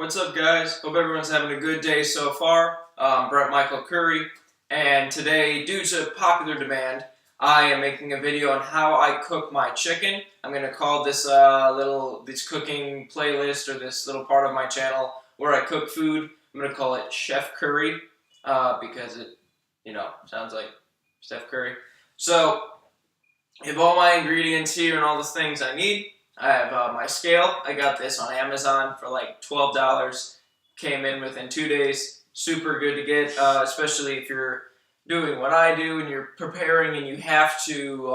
What's up, guys? Hope everyone's having a good day so far. Brett Michael Curry, and today, due to popular demand, I am making a video on how I cook my chicken. I'm going to call this this cooking playlist, or this little part of my channel where I cook food. I'm going to call it Chef Curry because it, sounds like Steph Curry. So, I have all my ingredients here and all the things I need. I have my scale. I got this on Amazon for like $12. Came in within 2 days. Super good to get, especially if you're doing what I do and you're preparing and you have to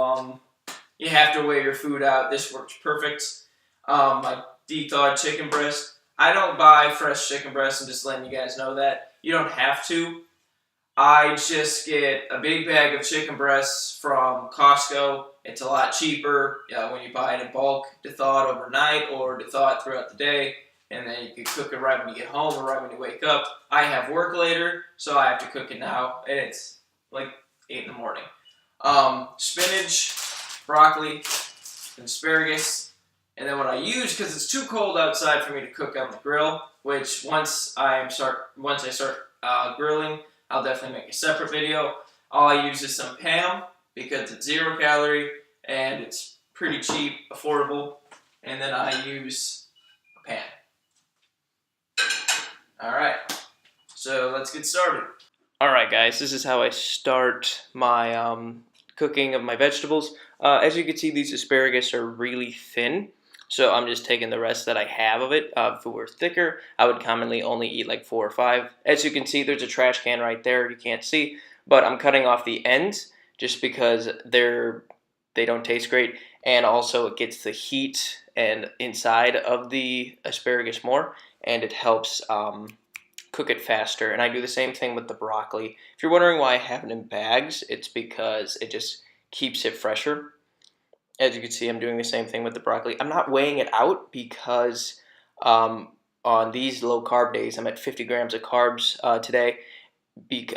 weigh your food out. This works perfect. My de-thawed chicken breast. I don't buy fresh chicken breast. I'm just letting you guys know that. You don't have to. I just get a big bag of chicken breasts from Costco. It's a lot cheaper when you buy it in bulk, to thaw it overnight or to thaw it throughout the day, and then you can cook it right when you get home or right when you wake up. I have work later, so I have to cook it now, and it's like 8 in the morning. Spinach, broccoli, and asparagus, and then what I use, because it's too cold outside for me to cook on the grill, which once I start grilling, I'll definitely make a separate video. All I use is some Pam because it's 0 calorie and it's pretty cheap, affordable. And then I use a pan. Alright, so let's get started. Alright guys, this is how I start my cooking of my vegetables. As you can see, these asparagus are really thin. So I'm just taking the rest that I have of it. If it were thicker, I would commonly only eat like 4 or 5. As you can see, there's a trash can right there. You can't see, but I'm cutting off the ends just because they don't taste great, and also it gets the heat and inside of the asparagus more, and it helps cook it faster. And I do the same thing with the broccoli. If you're wondering why I have it in bags, it's because it just keeps it fresher. As you can see, I'm doing the same thing with the broccoli. I'm not weighing it out because on these low-carb days, I'm at 50 grams of carbs today.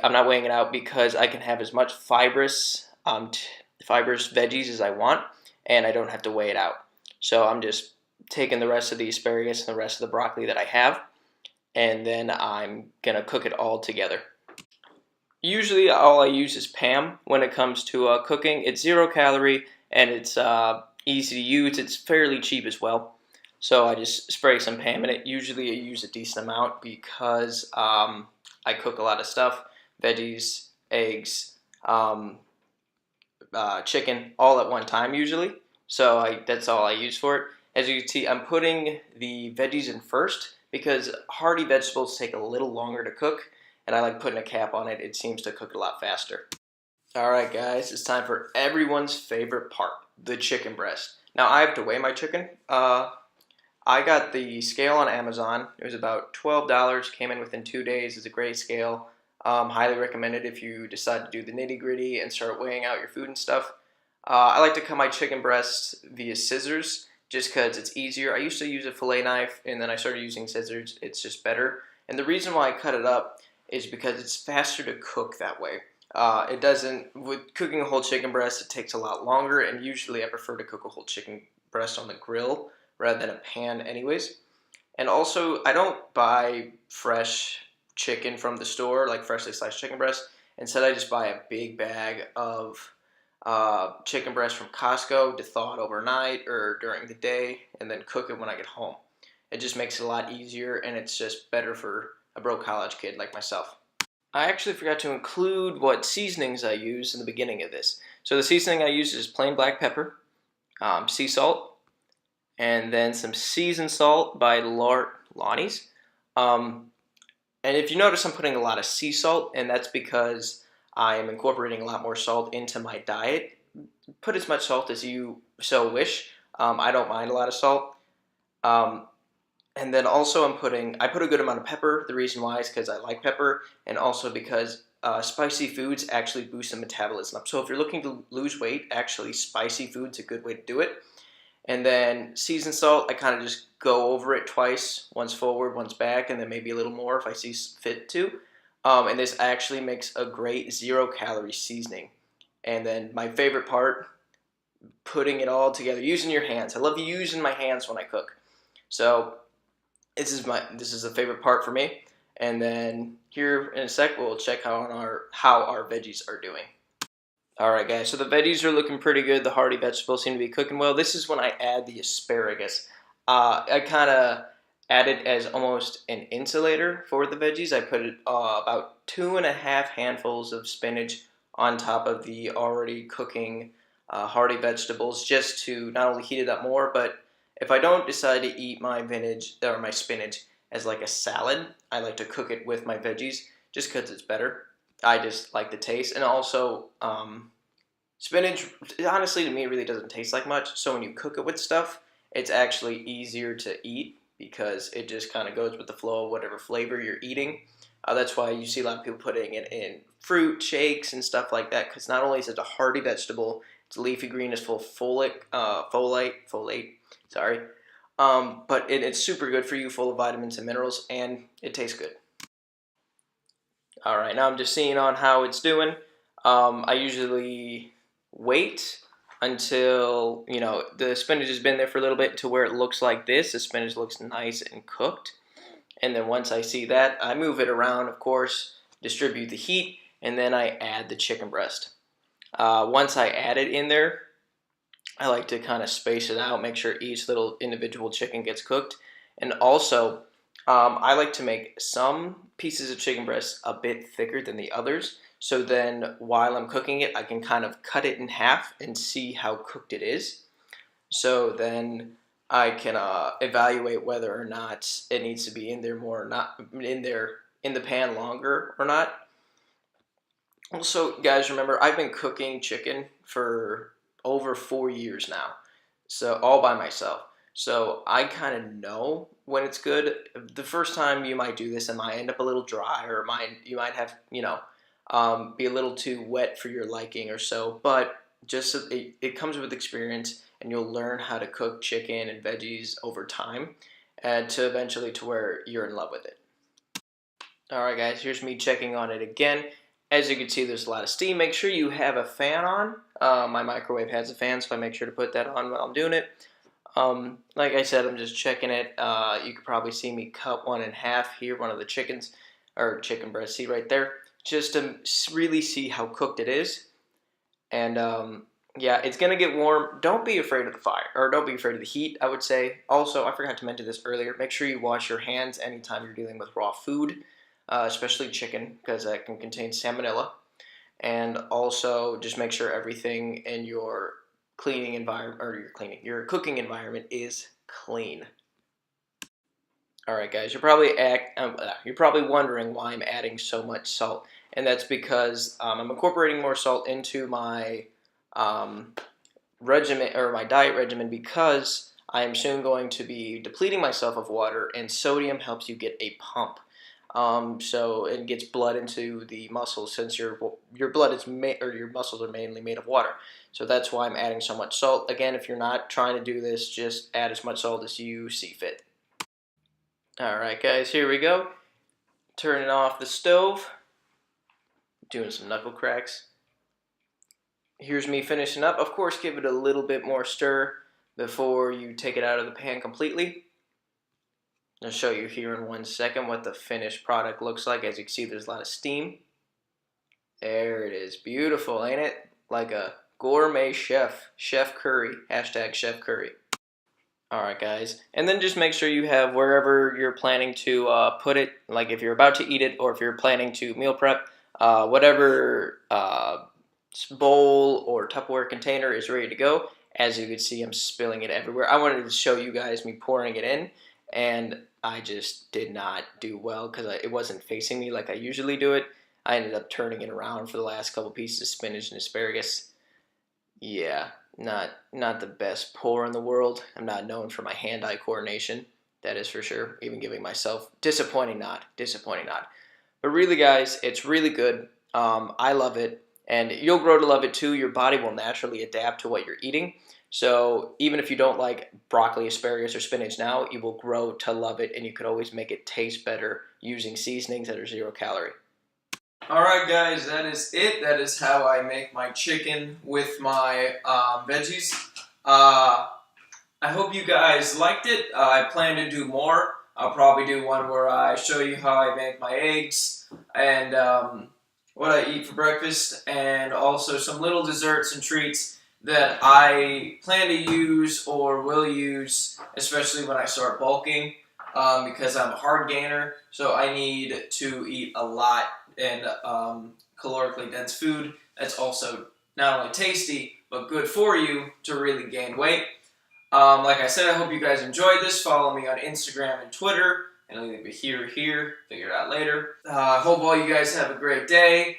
I'm not weighing it out because I can have as much fibrous veggies as I want, and I don't have to weigh it out. So I'm just taking the rest of the asparagus and the rest of the broccoli that I have, and then I'm going to cook it all together. Usually all I use is Pam when it comes to cooking. It's 0 calorie. And it's easy to use. It's fairly cheap as well. So I just spray some Pam in it. Usually I use a decent amount because I cook a lot of stuff. Veggies, eggs, chicken, all at one time usually. So that's all I use for it. As you can see, I'm putting the veggies in first because hearty vegetables take a little longer to cook. And I like putting a cap on it. It seems to cook a lot faster. Alright guys, it's time for everyone's favorite part, the chicken breast. Now I have to weigh my chicken. I got the scale on Amazon. It was about $12, came in within 2 days. It's a great scale. Highly recommended if you decide to do the nitty gritty and start weighing out your food and stuff. I like to cut my chicken breasts via scissors just because it's easier. I used to use a fillet knife and then I started using scissors. It's just better. And the reason why I cut it up is because it's faster to cook that way. With cooking a whole chicken breast, it takes a lot longer, and usually I prefer to cook a whole chicken breast on the grill rather than a pan anyways. And also, I don't buy fresh chicken from the store, like freshly sliced chicken breast. Instead, I just buy a big bag of chicken breast from Costco to thaw it overnight or during the day, and then cook it when I get home. It just makes it a lot easier, and it's just better for a broke college kid like myself. I actually forgot to include what seasonings I use in the beginning of this. So the seasoning I use is plain black pepper, sea salt, and then some seasoned salt by Lonnie's. And if you notice, I'm putting a lot of sea salt, and that's because I am incorporating a lot more salt into my diet. Put as much salt as you so wish. I don't mind a lot of salt. And then also I put a good amount of pepper. The reason why is because I like pepper, and also because spicy foods actually boost the metabolism up. So if you're looking to lose weight, actually spicy food's a good way to do it. And then seasoned salt, I kind of just go over it twice, once forward, once back, and then maybe a little more if I see fit to. And this actually makes a great 0 calorie seasoning. And then my favorite part, putting it all together, using your hands. I love using my hands when I cook. So This is a favorite part for me. And then here in a sec, we'll check how our veggies are doing. All right, guys. So the veggies are looking pretty good. The hearty vegetables seem to be cooking well. This is when I add the asparagus. I kind of add it as almost an insulator for the veggies. I put about 2.5 handfuls of spinach on top of the already cooking hearty vegetables, just to not only heat it up more, but if I don't decide to eat my spinach as like a salad, I like to cook it with my veggies just because it's better. I just like the taste, and also spinach. Honestly, to me, it really doesn't taste like much. So when you cook it with stuff, it's actually easier to eat because it just kind of goes with the flow of whatever flavor you're eating. That's why you see a lot of people putting it in fruit shakes and stuff like that. Because not only is it a hearty vegetable, it's leafy green, it's full of folate. Sorry, but it's super good for you, full of vitamins and minerals, and it tastes good. All right, now I'm just seeing on how it's doing. I usually wait until the spinach has been there for a little bit to where it looks like this. The spinach looks nice and cooked, and then once I see that, I move it around, of course, distribute the heat, and then I add the chicken breast. Once I add it in there, I like to kind of space it out, make sure each little individual chicken gets cooked, and also I like to make some pieces of chicken breast a bit thicker than the others. So then while I'm cooking it, I can kind of cut it in half and see how cooked it is. So then I can evaluate whether or not it needs to be in there more or not, in the pan longer or not. Also, guys, remember, I've been cooking chicken for over 4 years now, so all by myself. So I kind of know when it's good. The first time you might do this, it might end up a little dry, or you might have be a little too wet for your liking or so. But just it comes with experience, and you'll learn how to cook chicken and veggies over time, and to eventually to where you're in love with it. All right, guys, here's me checking on it again. As you can see, there's a lot of steam. Make sure you have a fan on. My microwave has a fan, so I make sure to put that on while I'm doing it. Like I said, I'm just checking it. You could probably see me cut one in half here, one of the chicken breast, see right there, just to really see how cooked it is. And yeah, it's gonna get warm. Don't be afraid of the fire, or don't be afraid of the heat, I would say. Also, I forgot to mention this earlier. Make sure you wash your hands anytime you're dealing with raw food, especially chicken, because that can contain salmonella. And also, just make sure everything in your cleaning environment, or your cooking environment, is clean. All right, guys, you're probably wondering why I'm adding so much salt, and that's because I'm incorporating more salt into my regimen, or my diet regimen, because I am soon going to be depleting myself of water, and sodium helps you get a pump. So it gets blood into the muscles, since your blood is or your muscles are mainly made of water. So that's why I'm adding so much salt. Again, if you're not trying to do this, just add as much salt as you see fit. All right, guys, here we go. Turning off the stove. Doing some knuckle cracks. Here's me finishing up. Of course, give it a little bit more stir before you take it out of the pan completely. I'll show you here in 1 second what the finished product looks like. As you can see, there's a lot of steam. There it is. Beautiful, ain't it? Like a gourmet chef. Chef Curry. Hashtag Chef Curry. Alright, guys. And then just make sure you have wherever you're planning to put it, like if you're about to eat it or if you're planning to meal prep, whatever bowl or Tupperware container is ready to go. As you can see, I'm spilling it everywhere. I wanted to show you guys me pouring it in, and I just did not do well because it wasn't facing me like I usually do it. I ended up turning it around for the last couple pieces of spinach and asparagus. Yeah, not the best pour in the world. I'm not known for my hand-eye coordination, that is for sure. Even giving myself disappointing nod. But really, guys, it's really good. I love it, and you'll grow to love it too. Your body will naturally adapt to what you're eating. So even if you don't like broccoli, asparagus, or spinach now, you will grow to love it, and you could always make it taste better using seasonings that are 0 calorie. Alright, guys, that is it. That is how I make my chicken with my veggies. I hope you guys liked it. I plan to do more. I'll probably do one where I show you how I make my eggs and what I eat for breakfast, and also some little desserts and treats that I plan to use or will use, especially when I start bulking, because I'm a hard gainer, so I need to eat a lot and calorically dense food that's also not only tasty, but good for you to really gain weight. Like I said, I hope you guys enjoyed this. Follow me on Instagram and Twitter, and I'll either be here or here, figure it out later. I hope all you guys have a great day.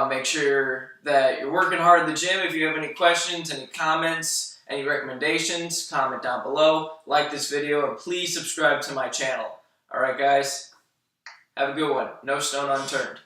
Make sure that you're working hard at the gym. If you have any questions, any comments, any recommendations, comment down below. Like this video, and please subscribe to my channel. Alright guys, have a good one. No stone unturned.